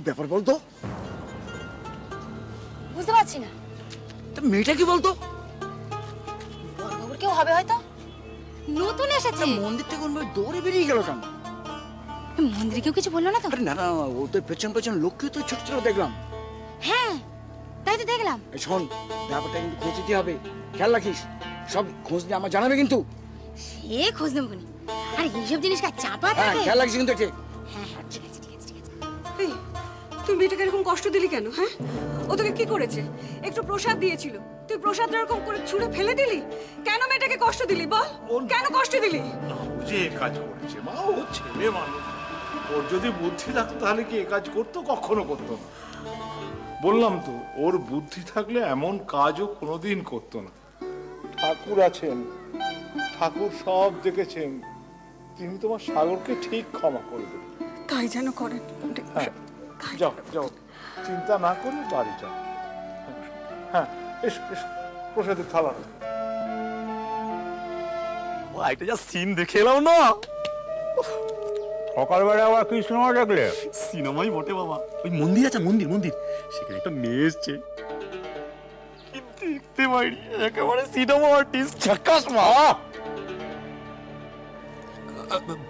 ব্যাপার বলতো? বুঝতে পারছি না। মেয়েটা কি বলতো? বড়বাবুর কেউ হবে হয়তো, নতুন এসেছে। মন্দির থেকে দৌড়ে বেরিয়ে গেল কেন? মন্দিরে কেউ কিছু বললো না তো? না না, ও তো পেছন পেছন লক্ষ্মী তো ছোট ছোট দেখলাম। হ্যাঁ তাই তো দেখলাম। শোন, ব্যাপারটা কিন্তু খোঁজ দিতে হবে, খেয়াল রাখিস। সব খোঁজ দিয়ে আমার জানাবে কিন্তু। সে খোঁজ নেবো কোনি, আর এইসব জিনিস কাজ চাপা হ্যাঁ, থাকে। খেয়াল রাখিস কিন্তু। হ্যাঁ হ্যাঁ, ঠিক আছে ঠিক আছে ঠিক আছে। এই, তুই মেয়েটাকে এরকম কষ্ট দিলি কেন? হ্যাঁ, ও তোকে কি করেছে? একটু প্রসাদ দিয়েছিল, তুই প্রসাদ এরকম করে ছুঁড়ে ফেলে দিলি? কেন মেয়েটাকে কষ্ট দিলি বল? কেন কষ্ট দিলি? বুঝে এ কাজ করেছে মা, ও ছেলে মানুষ। ওর যদি বুদ্ধি থাকতো তাহলে কি এ কাজ করতো? কখনো করতো না। বললাম তো, ওর বুদ্ধি থাকলে এমন কাজও কোনোদিন করতো না। ঠাকুর আছেন, ঠাকুর সব দেখেছেন, তিনি তোমার সাগরকে ঠিক ক্ষমা করে দেবেন। তাই যেন করেন। হ্যাঁ, যাও যাও, চিন্তা না করে বাড়ি যাও। হ্যাঁ, এসো এসো, প্রসাদের থালা রাখো। এটা যা সিন দেখে এলাম না। সকালবেলা আবার কি সিনেমা দেখলে? সিনেমাই বটে বাবা, ওই মন্দির আছে, মন্দির মন্দির, সেখানে একটা মেয়ে এসছে, কি দেখতে পাইনি, একেবারে সিনেমা আর্টিস্ট, ঝাকাস মা।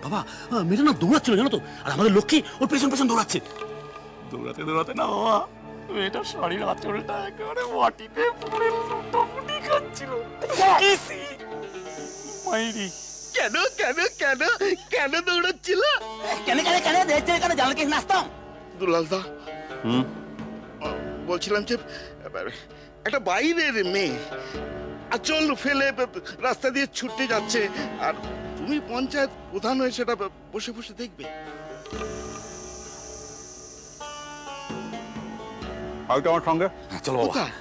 বাবা, মেয়েটা না দৌড়াচ্ছিল জানো তো, আর আমাদের লক্ষ্মী ওর পেছন পেছন দৌড়াচ্ছে। দৌড়াতে দৌড়াতে না বাবা, মেয়েটার শাড়ির আঁচলটা একেবারে মাটিতে পড়ে ফুটাফুটি খাচ্ছিল। মাইরি, কেন কেন কেন কেন দৌড়াচ্ছিল? কেন কেন কেন দেখতে কেন জানলা কে নাচতাম? দুলালদা, বলছিলাম যে একটা বাইরের মেয়ে আঁচল ফেলে রাস্তা দিয়ে ছুটে যাচ্ছে, আর তুমি পঞ্চায়েত প্রধান হয়ে সেটা বসে বসে দেখবে। হয়তো আমার সঙ্গে চলো বাবা। কোথায়?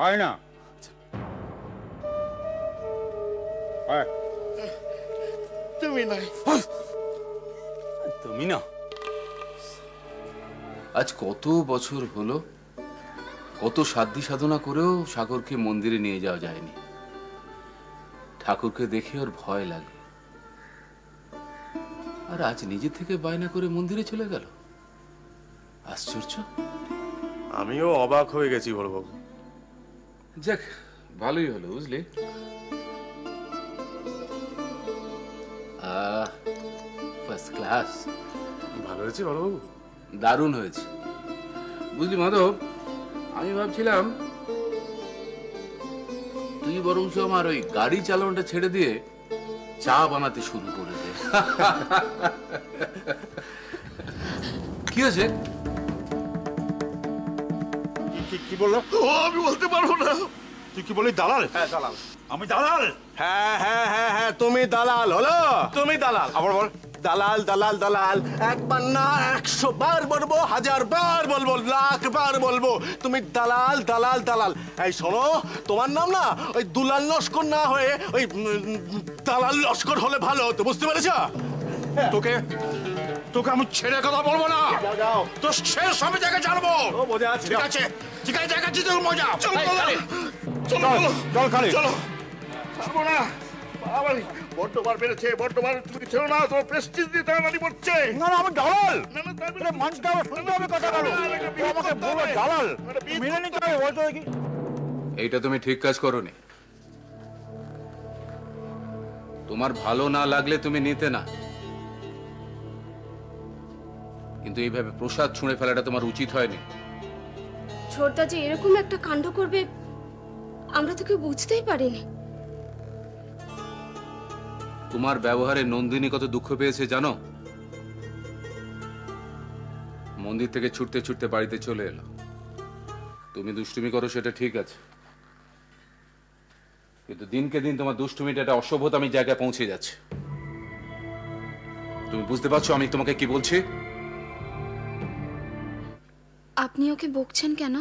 হয় না। তুমি নাই। তুমি না। আজ কত বছর হলো, কত সাধ্য সাধনা করেও সাগরকে মন্দিরে নিয়ে যাওয়া যায়নি। ঠাকুরকে দেখে ওর ভয় লাগে, আর আজ নিজে থেকে বায়না করে মন্দিরে চলে গেল। আশ্চর্য। আমিও অবাক হয়ে গেছি বড়বাবু। যাক, ভালোই হলো বুঝলি। First class. ভালো হয়েছে বড়বাবু? দারুণ হয়েছে বুঝলি মাধব। আমি ভাবছিলাম তুই বরঞ্চ আমার ওই গাড়ি চালানোটা ছেড়ে দিয়ে চা বানাতে শুরু করে দে। কি হয়েছে? কি বললো? ও আমি বলতে পারবো না। তুই কি বলি? দালাল? হ্যাঁ দালাল। আমি দালাল? হ্যাঁ হ্যাঁ হ্যাঁ হ্যাঁ, তুমি দালাল হলো। তুমি দালাল? আবার বল। দালাল দালাল দালাল, একবার না 100 বার বলবো, 1000 বার বলবো, 1,00,000 বার বলবো, তুমি দালাল দালাল দালাল। এই শোনো, তোমার নাম না ওই দুলাল লস্কর না হয়ে ওই দালাল লস্কর হলে ভালো হতো, বুঝতে পেরেছ? তোকে তোকে আমি ছেড়ে কথা বলবো না। যাও। তোর শেষ আমি জায়গায় জানবো। ও বোঝা আছে। ঠিক আছে, ঠিক আছে, দেখাচ্ছি তোর মজা। চলো চলো চল খালি। চলো। পারবো না। বাবারে, বড্ড বার বেড়েছে, বড্ড বার। তুমি ছেড়ো না, তোমার প্রেস্টিজ দিয়ে টানাটানি পড়ছে। না না, আমি দালাল। না, না, তাই বলে- আরে মানতে হবে, শুনতে হবে কথা বলো। ও আমাকে বলবে দালাল, মেনে নিতে হবে। বলতো কি? এইটা তুমি ঠিক কাজ করোনি। তোমার ভালো না লাগলে তুমি নিতে না, কিন্তু এইভাবে প্রসাদ ছুঁড়ে ফেলাটা তোমার উচিত হয়নি। ছোটদা যে এরকম একটা কাণ্ড করবে আমরা তো কেউ বুঝতেই পারিনি। তোমার ব্যবহারে নন্দিনী কত দুঃখ পেয়েছে জানো? মন্দির থেকে ছুটতে ছুটতে বাড়িতে চলে এলো। তুমি দুষ্টুমি করো সেটা ঠিক আছে, কিন্তু দিনকে দিন তোমার দুষ্টুমিটা একটা অসভ্যতামির জায়গায় পৌঁছে যাচ্ছে। তুমি বুঝতে পারছো আমি তোমাকে কি বলছি? আপনি ওকে বকছেন কেন?